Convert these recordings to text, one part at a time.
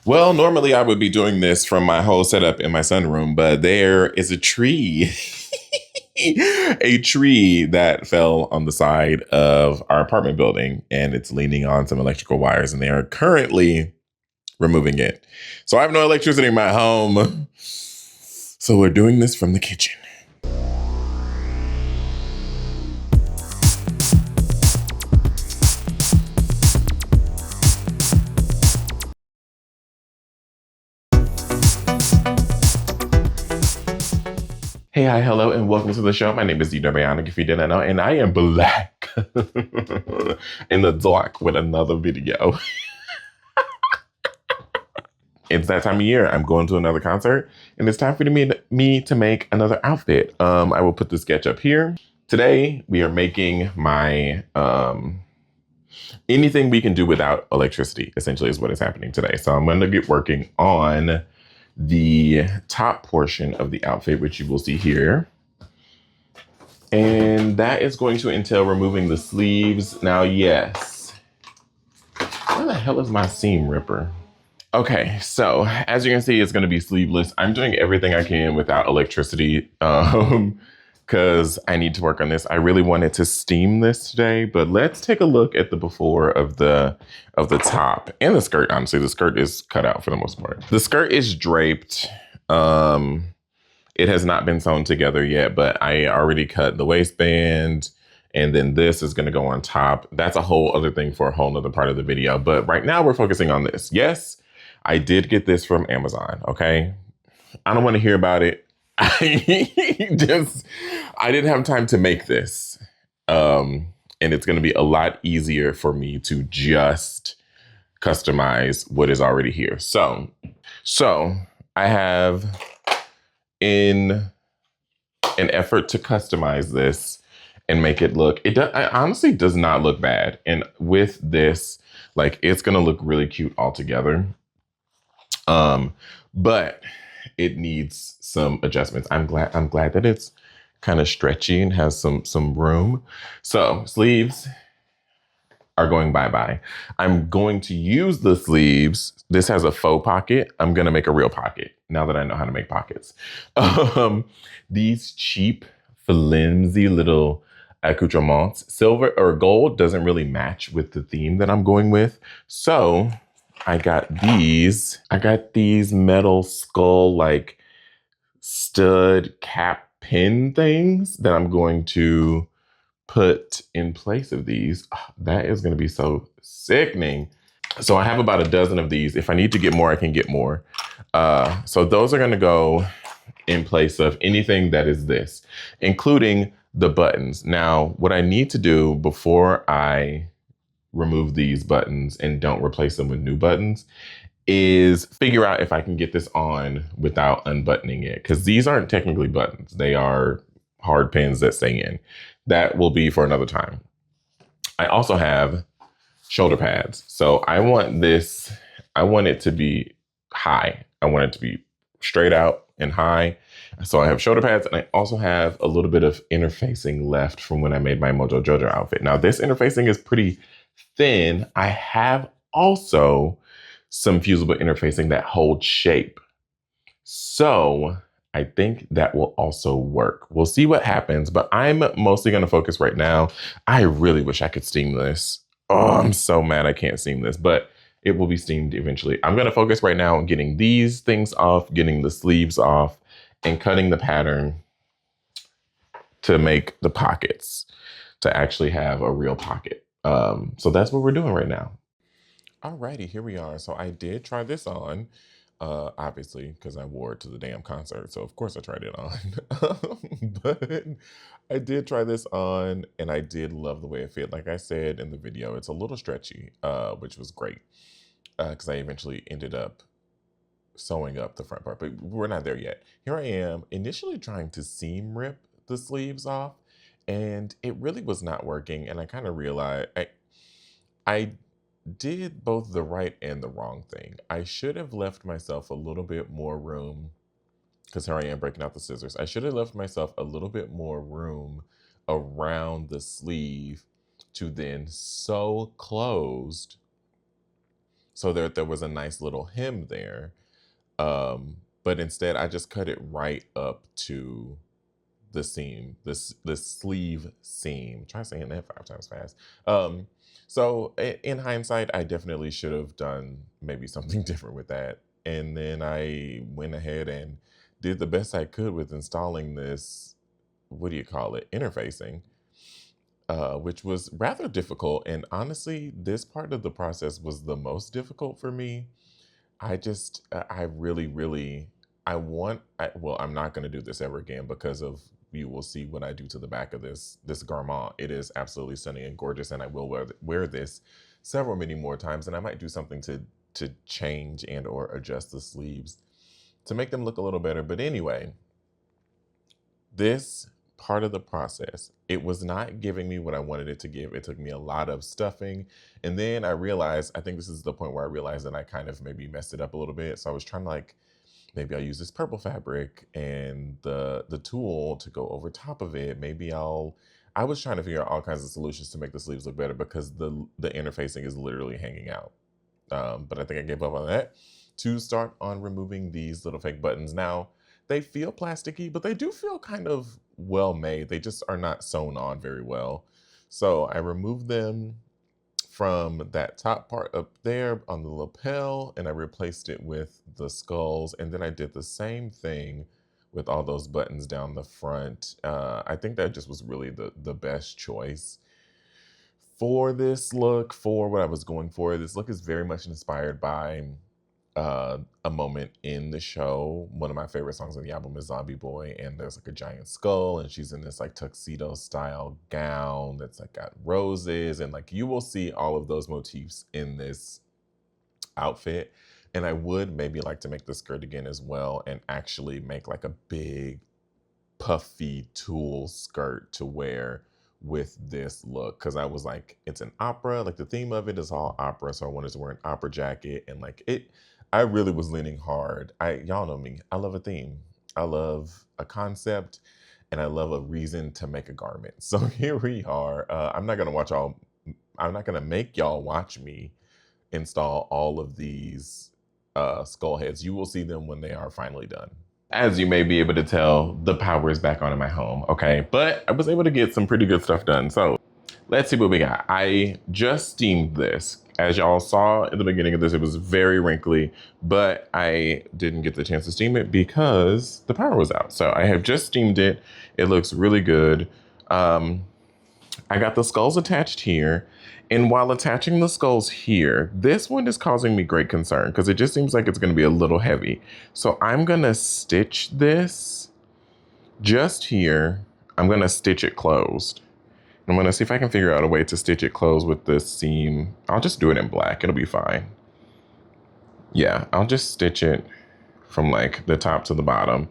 Well, normally I would be doing this from my whole setup in my sunroom, but there is a tree, a tree that fell on the side of our apartment building, and it's leaning on some electrical wires, and they are currently removing it. So I have no electricity in my home. So we're doing this from the kitchen. Hey, hi, hello, and welcome to the show. My name is DDare Bionic, if you didn't know, and I am black in the dark with another video. It's that time of year. I'm going to another concert, and it's time for me to make another outfit. I will put the sketch up here. Today, we are making my anything we can do without electricity, essentially, is what is happening today. So I'm going to get working on the top portion of the outfit, which you will see here. And that is going to entail removing the sleeves. Now, yes. Where the hell is my seam ripper? Okay, so as you can see, it's gonna be sleeveless. I'm doing everything I can without electricity because I need to work on this. I really wanted to steam this today, but let's take a look at the before of the top and the skirt. Honestly, the skirt is cut out for the most part. The skirt is draped. It has not been sewn together yet, but I already cut the waistband, and then this is gonna go on top. That's a whole other thing for a whole nother part of the video. But right now we're focusing on this. Yes, I did get this from Amazon, okay? I don't wanna hear about it. I didn't have time to make this. And it's gonna be a lot easier for me to just customize what is already here. So I have, in an effort to customize this and make it look, it honestly does not look bad. And with this, like, it's gonna look really cute altogether. But it needs some adjustments. I'm glad that it's kind of stretchy and has some room. So sleeves are going bye-bye. I'm going to use the sleeves. This has a faux pocket. I'm gonna make a real pocket now that I know how to make pockets. These cheap, flimsy little accoutrements, silver or gold doesn't really match with the theme that I'm going with. So I got these metal skull, like, stud cap pin things that I'm going to put in place of these. Oh, that is going to be so sickening. So I have about a dozen of these. If I need to get more, I can get more. So those are going to go in place of anything that is this, including the buttons. Now, what I need to do before I remove these buttons and don't replace them with new buttons is figure out if I can get this on without unbuttoning it, because these aren't technically buttons. They are hard pins that stay in. That will be for another time. I also have shoulder pads. So I want it to be high. I want it to be straight out and high. So I have shoulder pads, and I also have a little bit of interfacing left from when I made my Mojo Jojo outfit. Now, this interfacing is pretty thin. I have also some fusible interfacing that holds shape. So I think that will also work. We'll see what happens, but I'm mostly gonna focus right now. I really wish I could steam this. Oh, I'm so mad I can't steam this, but it will be steamed eventually. I'm gonna focus right now on getting these things off, getting the sleeves off, and cutting the pattern to make the pockets, to actually have a real pocket. So that's what we're doing right now. Alrighty, here we are. So I did try this on, obviously, because I wore it to the damn concert. So of course I tried it on. But I did try this on, and I did love the way it fit. Like I said in the video, it's a little stretchy, which was great, because I eventually ended up sewing up the front part, but we're not there yet. Here I am initially trying to seam rip the sleeves off, and it really was not working. And I kind of realized I did both the right and the wrong thing. I should have left myself a little bit more room, because here I am breaking out the scissors. I should have left myself a little bit more room around the sleeve to then sew closed so that there was a nice little hem there. But instead I just cut it right up to the seam, the sleeve seam. Try saying that 5 times fast. So in hindsight, I definitely should have done maybe something different with that. And then I went ahead and did the best I could with installing this, what do you call it, interfacing, which was rather difficult. And honestly, this part of the process was the most difficult for me. I really, really, well, I'm not going to do this ever again because of, you will see what I do to the back of this garment. It is absolutely stunning and gorgeous, and I will wear this several, many more times, and I might do something to change and or adjust the sleeves to make them look a little better. But anyway, this part of the process, it was not giving me what I wanted it to give. It took me a lot of stuffing. And then I realized, I think this is the point where I realized that I kind of maybe messed it up a little bit. So I was trying to like, maybe I'll use this purple fabric and the tulle to go over top of it. I was trying to figure out all kinds of solutions to make the sleeves look better because the interfacing is literally hanging out. But I think I gave up on that to start on removing these little fake buttons. Now, they feel plasticky, but they do feel kind of well made. They just are not sewn on very well. So I removed them from that top part up there on the lapel, and I replaced it with the skulls. And then I did the same thing with all those buttons down the front. I think that just was really the best choice for this look, for what I was going for. This look is very much inspired by a moment in the show. One of my favorite songs on the album is Zombie Boy, and there's like a giant skull, and she's in this like tuxedo style gown that's like got roses, and like you will see all of those motifs in this outfit. And I would maybe like to make the skirt again as well, and actually make like a big puffy tulle skirt to wear with this look, because I was like, it's an opera, like the theme of it is all opera, so I wanted to wear an opera jacket, and like I really was leaning hard. Y'all know me, I love a theme, I love a concept, and I love a reason to make a garment. So here we are. I'm not gonna make y'all watch me install all of these skull heads. You will see them when they are finally done. As you may be able to tell, the power is back on in my home, okay? But I was able to get some pretty good stuff done. So let's see what we got. I just steamed this. As y'all saw at the beginning of this, it was very wrinkly, but I didn't get the chance to steam it because the power was out. So I have just steamed it. It looks really good. I got the skulls attached here. And while attaching the skulls here, this one is causing me great concern because it just seems like it's going to be a little heavy. So I'm going to stitch this just here. I'm going to stitch it closed. I'm going to see if I can figure out a way to stitch it closed with this seam. I'll just do it in black. It'll be fine. Yeah, I'll just stitch it from like the top to the bottom.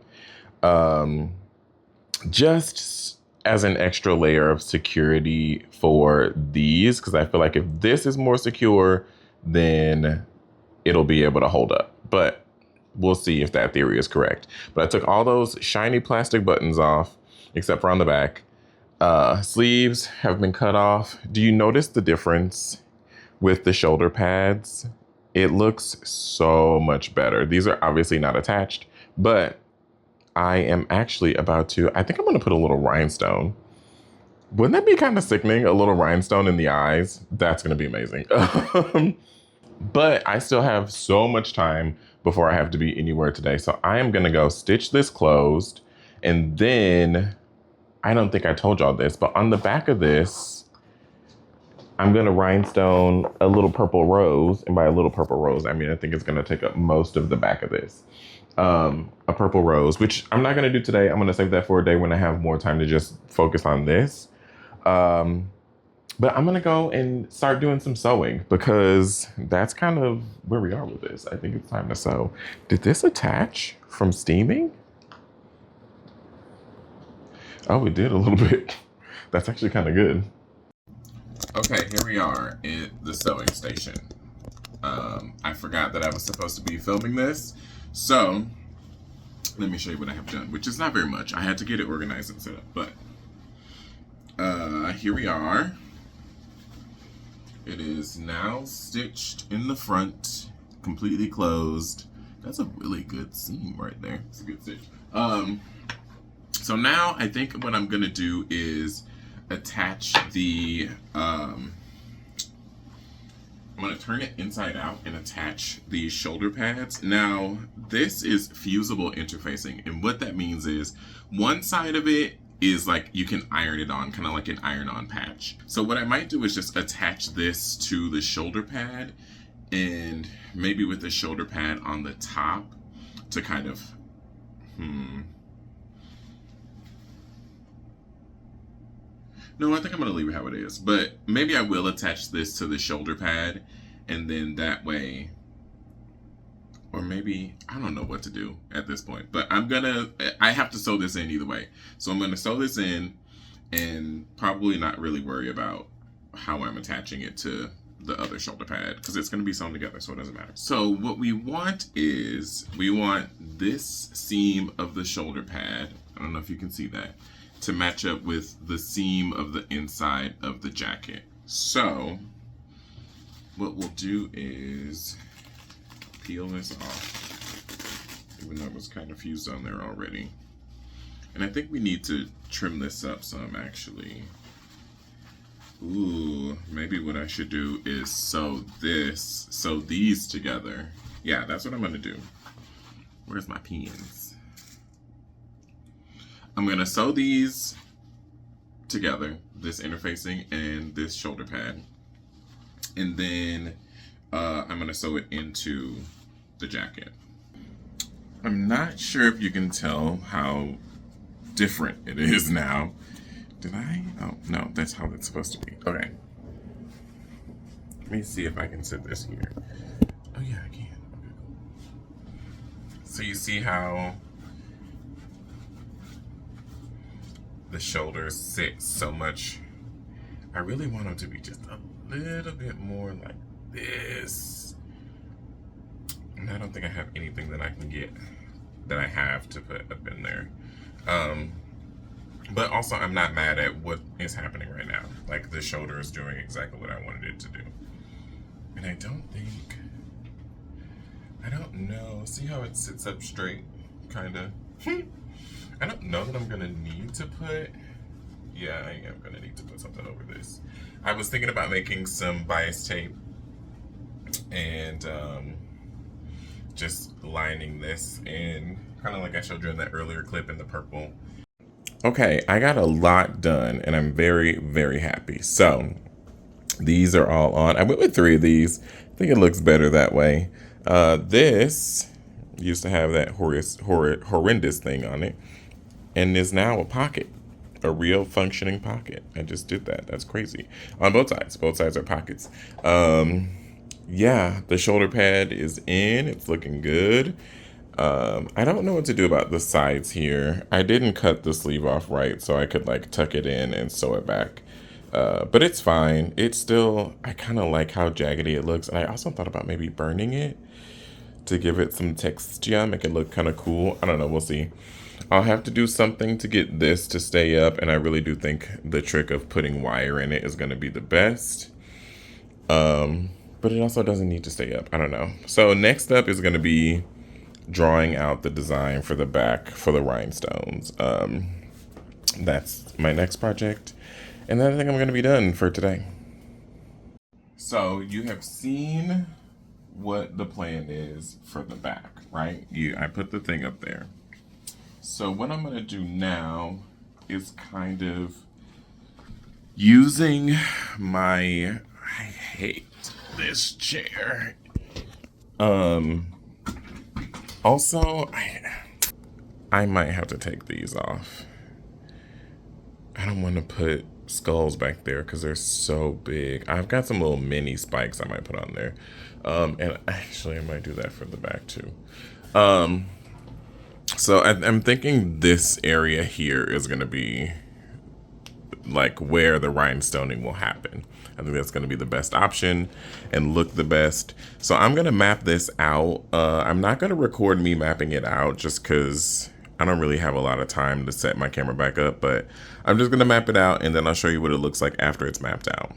Just as an extra layer of security for these, because I feel like if this is more secure, then it'll be able to hold up. But we'll see if that theory is correct. But I took all those shiny plastic buttons off, except for on the back. Sleeves have been cut off. Do you notice the difference with the shoulder pads? It looks so much better. These are obviously not attached, but I am actually about to, I think I'm going to put a little rhinestone. Wouldn't that be kind of sickening? A little rhinestone in the eyes? That's going to be amazing. But I still have so much time before I have to be anywhere today. So I am going to go stitch this closed. And then, I don't think I told y'all this, but on the back of this, I'm going to rhinestone a little purple rose. And by a little purple rose, I mean, I think it's going to take up most of the back of this. A purple rose, which I'm not going to do today. I'm going to save that for a day when I have more time to just focus on this. But I'm going to go and start doing some sewing because that's kind of where we are with this. I think it's time to sew. Did this attach from steaming? Oh, it did a little bit. That's actually kind of good. Okay, here we are at the sewing station. I forgot that I was supposed to be filming this. So, let me show you what I have done, which is not very much. I had to get it organized and set up, but here we are. It is now stitched in the front, completely closed. That's a really good seam right there. It's a good stitch. So now I think what I'm gonna do is attach the, I'm gonna turn it inside out and attach the shoulder pads. Now, this is fusible interfacing, and what that means is one side of it is like you can iron it on, kind of like an iron-on patch. So what I might do is just attach this to the shoulder pad, and maybe with the shoulder pad on the top to kind of, No, I think I'm gonna leave it how it is, but maybe I will attach this to the shoulder pad, and then that way, or maybe, I don't know what to do at this point, but I have to sew this in either way. So I'm gonna sew this in and probably not really worry about how I'm attaching it to the other shoulder pad because it's gonna be sewn together, so it doesn't matter. So what we want is, we want this seam of the shoulder pad, I don't know if you can see that, to match up with the seam of the inside of the jacket. So what we'll do is peel this off, even though it was kind of fused on there already. And I think we need to trim this up some, actually. Ooh, maybe what I should do is sew these together. Yeah, that's what I'm gonna do. Where's my pins? I'm gonna sew these together, this interfacing and this shoulder pad. And then I'm gonna sew it into the jacket. I'm not sure if you can tell how different it is now. Did I? Oh, no, that's how it's supposed to be. Okay. Let me see if I can sit this here. Oh yeah, I can. Okay, cool. So you see how the shoulders sit so much. I really want them to be just a little bit more like this. And I don't think I have anything that I can get that I have to put up in there. But also I'm not mad at what is happening right now. Like the shoulder is doing exactly what I wanted it to do. And I don't know, see how it sits up straight, kinda? I don't know that I'm gonna need to put, yeah, I am gonna need to put something over this. I was thinking about making some bias tape and just lining this in, kind of like I showed you in that earlier clip in the purple. Okay, I got a lot done and I'm very, very happy. So these are all on. I went with 3 of these. I think it looks better that way. This used to have that horrendous thing on it and is now a pocket, a real functioning pocket. I just did that. That's crazy. On both sides. Both sides are pockets. Yeah, the shoulder pad is in. It's looking good. I don't know what to do about the sides here. I didn't cut the sleeve off right, so I could like tuck it in and sew it back. But it's fine. It's still, I kind of like how jaggedy it looks. And I also thought about maybe burning it to give it some texture, make it look kind of cool. I don't know, we'll see. I'll have to do something to get this to stay up, and I really do think the trick of putting wire in it is going to be the best. But it also doesn't need to stay up. I don't know. So next up is going to be drawing out the design for the back for the rhinestones. That's my next project, and then I think I'm going to be done for today. So you have seen what the plan is for the back, right? I put the thing up there. So what I'm gonna do now is kind of using I hate this chair. Also, I might have to take these off. I don't want to put skulls back there because they're so big. I've got some little mini spikes I might put on there. And actually I might do that for the back too. So I'm thinking this area here is going to be like where the rhinestoning will happen. I think that's going to be the best option and look the best. So I'm going to map this out. I'm not going to record me mapping it out just because I don't really have a lot of time to set my camera back up, but I'm just going to map it out and then I'll show you what it looks like after it's mapped out.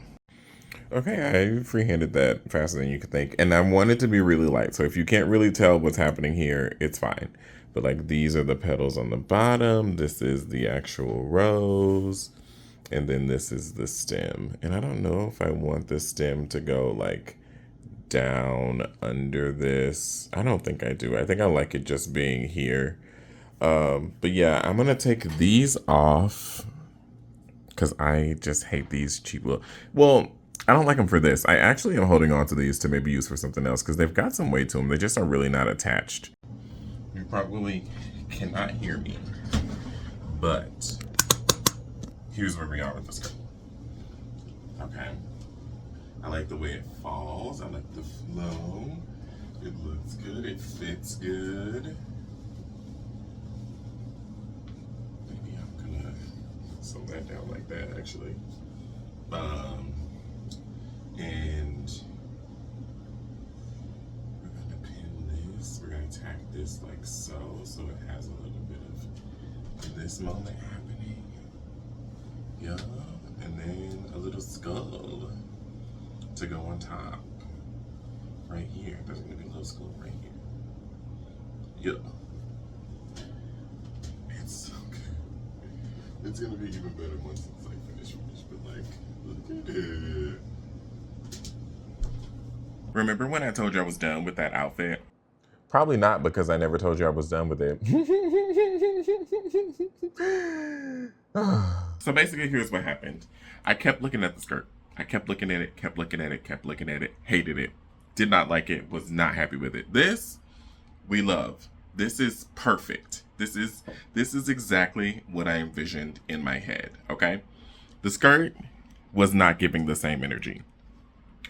Okay, I freehanded that faster than you could think. And I want it to be really light. So if you can't really tell what's happening here, it's fine. But like these are the petals on the bottom. This is the actual rose. And then this is the stem. And I don't know if I want the stem to go like down under this. I don't think I do. I think I like it just being here. But yeah, I'm gonna take these off because I just hate these cheap little. Well, I don't like them for this. I actually am holding on to these to maybe use for something else because they've got some weight to them. They just are really not attached. You probably cannot hear me, but here's where we are with this skirt. Okay. I like the way it falls. I like the flow. It looks good. It fits good. Maybe I'm gonna sew that down like that actually. And we're gonna pin this. We're gonna tack this like so, so it has a little bit of this moment happening. Yeah, and then a little skull to go on top. Right here. There's gonna be a little skull right here. Yeah. It's so good. It's gonna be even better once it's like finished, but like, look at it. Remember when I told you I was done with that outfit? Probably not, because I never told you I was done with it. So basically, here's what happened. I kept looking at the skirt. I kept looking at it, kept looking at it, kept looking at it, hated it, did not like it, was not happy with it. This, we love. This is perfect. This is exactly what I envisioned in my head, okay? The skirt was not giving the same energy.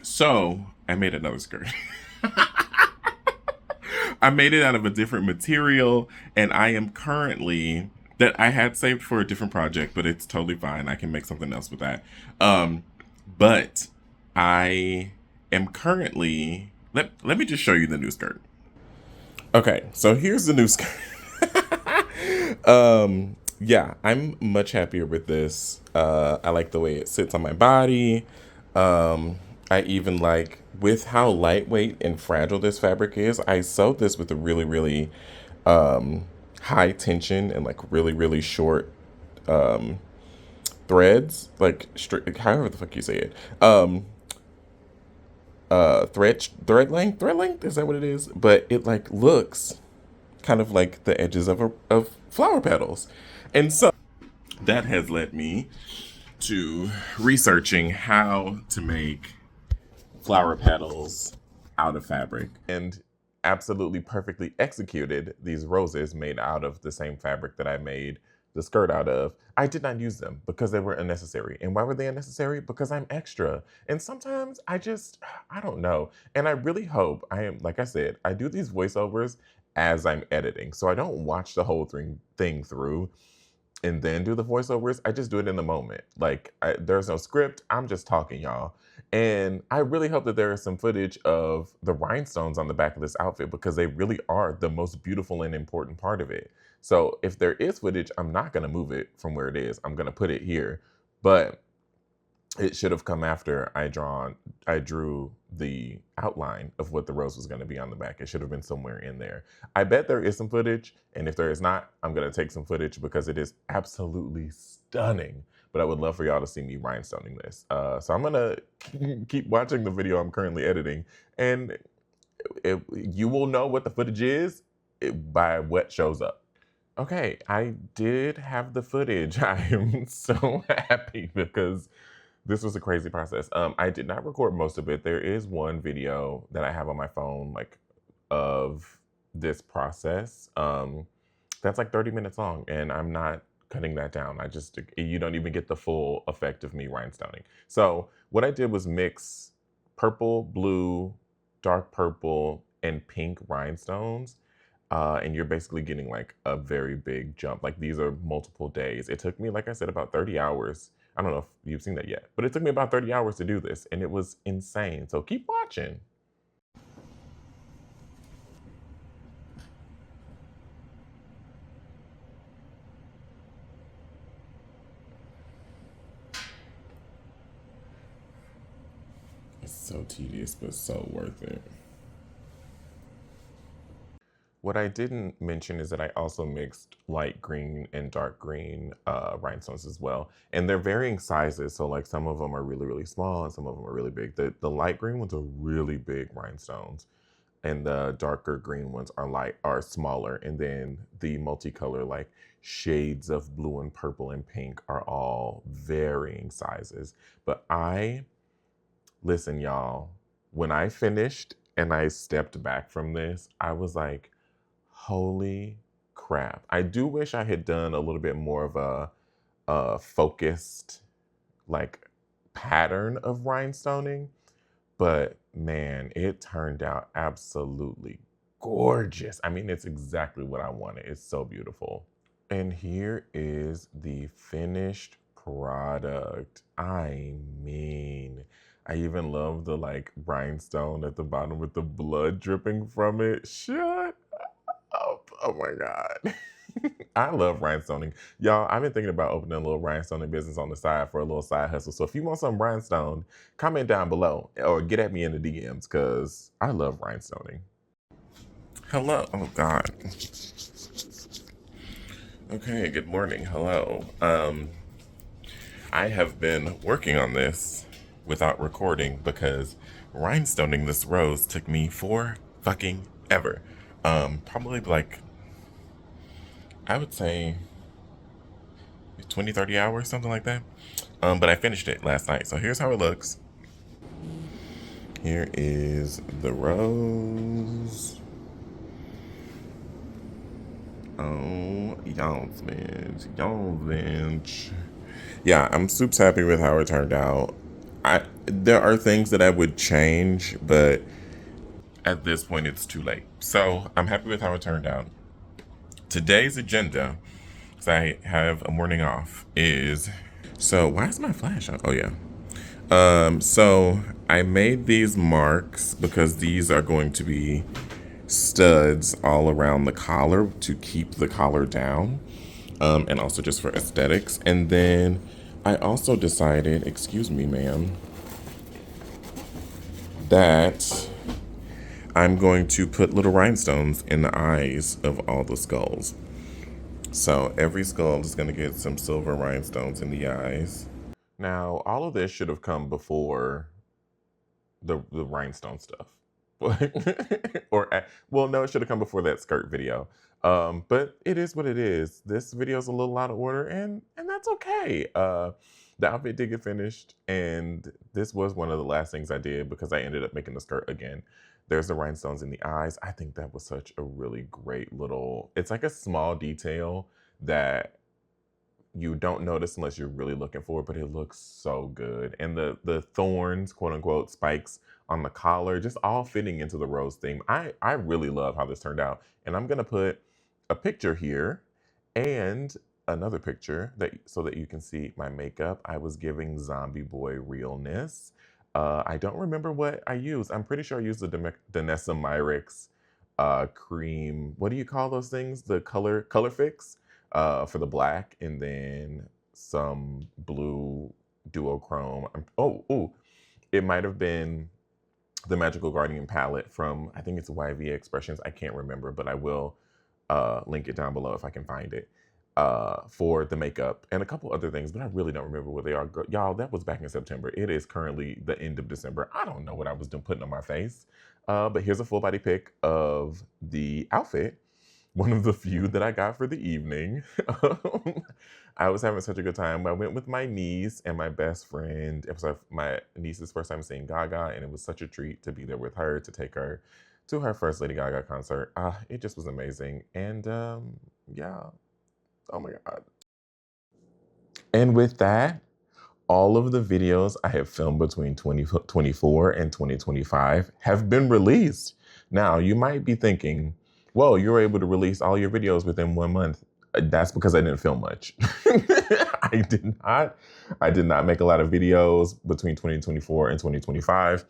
So I made another skirt. I made it out of a different material, and I am currently that I had saved for a different project, but it's totally fine. I can make something else with that. But I am currently let me just show you the new skirt. Okay, so here's the new skirt. Yeah, I'm much happier with this. I like the way it sits on my body. I even like with how lightweight and fragile this fabric is. I sewed this with a really, really high tension and like really, really short threads, like however the fuck you say it. Thread length, is that what it is? But it like looks kind of like the edges of flower petals, and so that has led me to researching how to make flower petals out of fabric, and absolutely perfectly executed these roses made out of the same fabric that I made the skirt out of. I did not use them because they were unnecessary. And why were they unnecessary? Because I'm extra. And sometimes I don't know. And I really hope like I said, I do these voiceovers as I'm editing. So I don't watch the whole thing through and then do the voiceovers. I just do it in the moment. Like there's no script. I'm just talking, y'all. And I really hope that there is some footage of the rhinestones on the back of this outfit because they really are the most beautiful and important part of it. So if there is footage, I'm not going to move it from where it is. I'm going to put it here. But it should have come after I drew the outline of what the rose was going to be on the back. It should have been somewhere in there. I bet there is some footage, and if there is not, I'm going to take some footage because it is absolutely stunning. But I would love for y'all to see me rhinestoning this. So I'm going to keep watching the video I'm currently editing, and you will know what the footage is by what shows up. Okay, I did have the footage. I am so happy because this was a crazy process. I did not record most of it. There is one video that I have on my phone, like, of this process. That's like 30 minutes long, and I'm not cutting that down. You don't even get the full effect of me rhinestoning. So what I did was mix purple, blue, dark purple, and pink rhinestones. And you're basically getting like a very big jump. Like these are multiple days. It took me, like I said, about 30 hours. I don't know if you've seen that yet, but it took me about 30 hours to do this, and it was insane. So keep watching. So tedious, but so worth it. What I didn't mention is that I also mixed light green and dark green rhinestones as well. And they're varying sizes. So like some of them are really, really small and some of them are really big. The light green ones are really big rhinestones. And the darker green ones are smaller. And then the multicolor, like shades of blue and purple and pink, are all varying sizes. But listen, y'all, when I finished and I stepped back from this, I was like, holy crap. I do wish I had done a little bit more of a focused like pattern of rhinestoning, but man, it turned out absolutely gorgeous. I mean, it's exactly what I wanted. It's so beautiful. And here is the finished product. I mean, I even love the like rhinestone at the bottom with the blood dripping from it. Shut up. Oh my God. I love rhinestoning. Y'all, I've been thinking about opening a little rhinestoning business on the side for a little side hustle. So if you want some rhinestone, comment down below or get at me in the DMs because I love rhinestoning. Hello. Oh God. Okay, good morning. Hello. I have been working on this without recording because rhinestoning this rose took me for fucking ever. Probably like, I would say 20, 30 hours, something like that. But I finished it last night. So here's how it looks. Here is the rose. Oh, y'all bench. Yeah, I'm super happy with how it turned out. There are things that I would change, but at this point it's too late. So I'm happy with how it turned out. Today's agenda, because I have a morning off, is so why is my flash on? Oh yeah. So I made these marks because these are going to be studs all around the collar to keep the collar down, and also just for aesthetics. And then I also decided, excuse me, ma'am, that I'm going to put little rhinestones in the eyes of all the skulls. So every skull is going to get some silver rhinestones in the eyes. Now, all of this should have come before the rhinestone stuff. Well, no, it should have come before that skirt video. But it is what it is. This video is a little out of order, and that's okay. The outfit did get finished, and this was one of the last things I did because I ended up making the skirt again. There's the rhinestones in the eyes. I think that was such a really great little, it's like a small detail that you don't notice unless you're really looking for it, but it looks so good. And the thorns, quote unquote, spikes on the collar, just all fitting into the rose theme. I really love how this turned out. And I'm gonna put a picture here and another picture so that you can see my makeup. I was giving zombie boy realness. I don't remember what I used. I'm pretty sure I used the Danessa Myricks cream. What do you call those things? The color fix for the black, and then some blue duochrome. Oh, it might have been the Magical Guardian palette from, I think it's YV Expressions. I can't remember, but I will link it down below if I can find it, for the makeup and a couple other things, but I really don't remember what they are. Y'all, that was back in September. It is currently the end of December. I don't know what I was doing putting on my face, but here's a full body pic of the outfit. One of the few that I got for the evening. I was having such a good time. I went with my niece and my best friend. It was my niece's first time seeing Gaga, and it was such a treat to be there with her, to take her to her first Lady Gaga concert. It just was amazing. And yeah, oh my God. And with that, all of the videos I have filmed between 2024 and 2025 have been released. Now, you might be thinking, whoa, you were able to release all your videos within 1 month. That's because I didn't film much. I did not make a lot of videos between 2024 and 2025.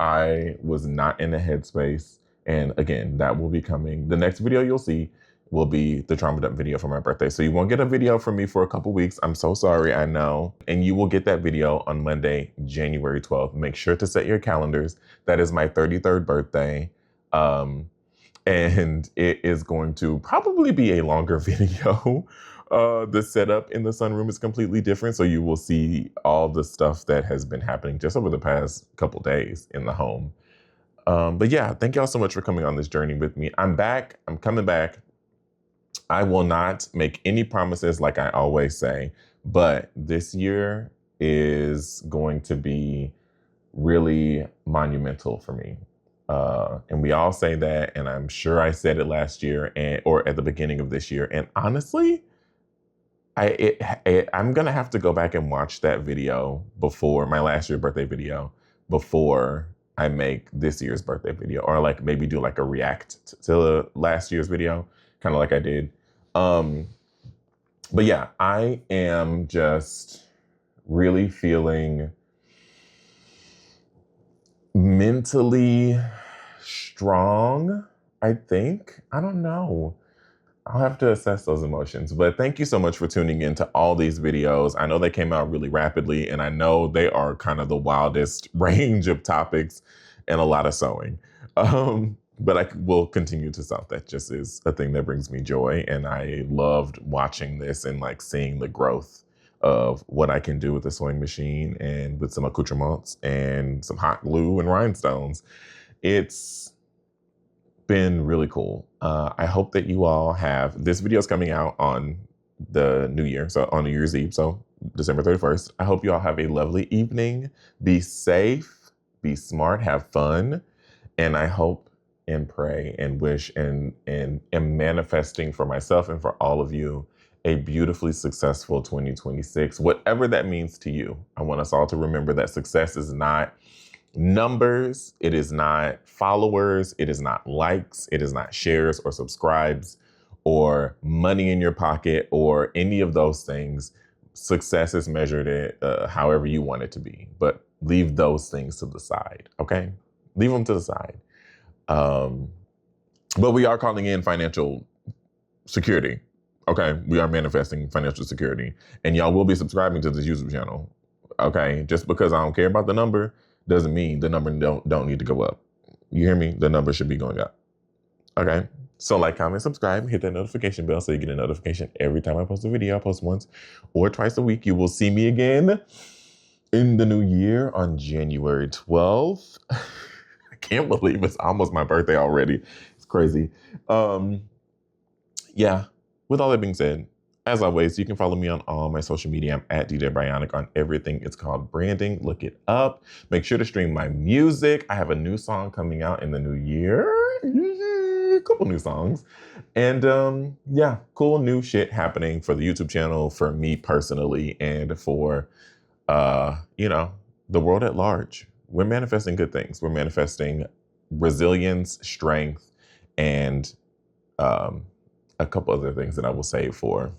I was not in the headspace. And again, that will be coming. The next video you'll see will be the trauma dump video for my birthday. So you won't get a video from me for a couple weeks. I'm so sorry, I know. And you will get that video on Monday, January 12th. Make sure to set your calendars. That is my 33rd birthday. And it is going to probably be a longer video. The setup in the sunroom is completely different. So you will see all the stuff that has been happening just over the past couple days in the home. But yeah, thank y'all so much for coming on this journey with me. I'm back. I'm coming back. I will not make any promises like I always say, but this year is going to be really monumental for me. And we all say that, and I'm sure I said it last year or at the beginning of this year. And honestly, I'm gonna have to go back and watch that video before my last year's birthday video before I make this year's birthday video, or like maybe do like a react to last year's video, kind of like I did. But yeah, I am just really feeling mentally strong, I think. I don't know. I'll have to assess those emotions. But thank you so much for tuning into all these videos. I know they came out really rapidly, and I know they are kind of the wildest range of topics and a lot of sewing. But I will continue to sew. That just is a thing that brings me joy. And I loved watching this and like seeing the growth of what I can do with a sewing machine and with some accoutrements and some hot glue and rhinestones. It's been really cool. I hope that you all have, this video is coming out on the new year, so on New Year's Eve, so December 31st. I hope you all have a lovely evening. Be safe, be smart, have fun, and I hope and pray and wish and am manifesting for myself and for all of you a beautifully successful 2026, whatever that means to you. I want us all to remember that success is not numbers, it is not followers, it is not likes, it is not shares or subscribes or money in your pocket or any of those things. Success is measured at however you want it to be, but leave those things to the side, okay? Leave them to the side. But we are calling in financial security, okay? We are manifesting financial security, and y'all will be subscribing to this YouTube channel, okay? Just because I don't care about the number doesn't mean the number don't need to go up. You hear me? The number should be going up. Okay? So like, comment, subscribe, hit that notification bell so you get a notification every time I post a video. I post once or twice a week. You will see me again in the new year on January 12th. I can't believe it's almost my birthday already. It's crazy. Yeah, with all that being said, as always, you can follow me on all my social media. I'm at DDare Bionic on everything. It's called branding. Look it up. Make sure to stream my music. I have a new song coming out in the new year. A couple new songs. And yeah, cool new shit happening for the YouTube channel, for me personally, and for, you know, the world at large. We're manifesting good things. We're manifesting resilience, strength, and a couple other things that I will save for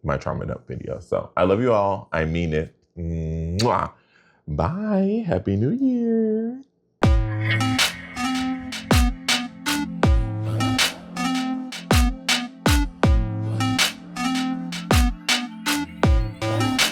my trauma dump video. So I love you all. I mean it. Mwah. Bye. Happy New Year.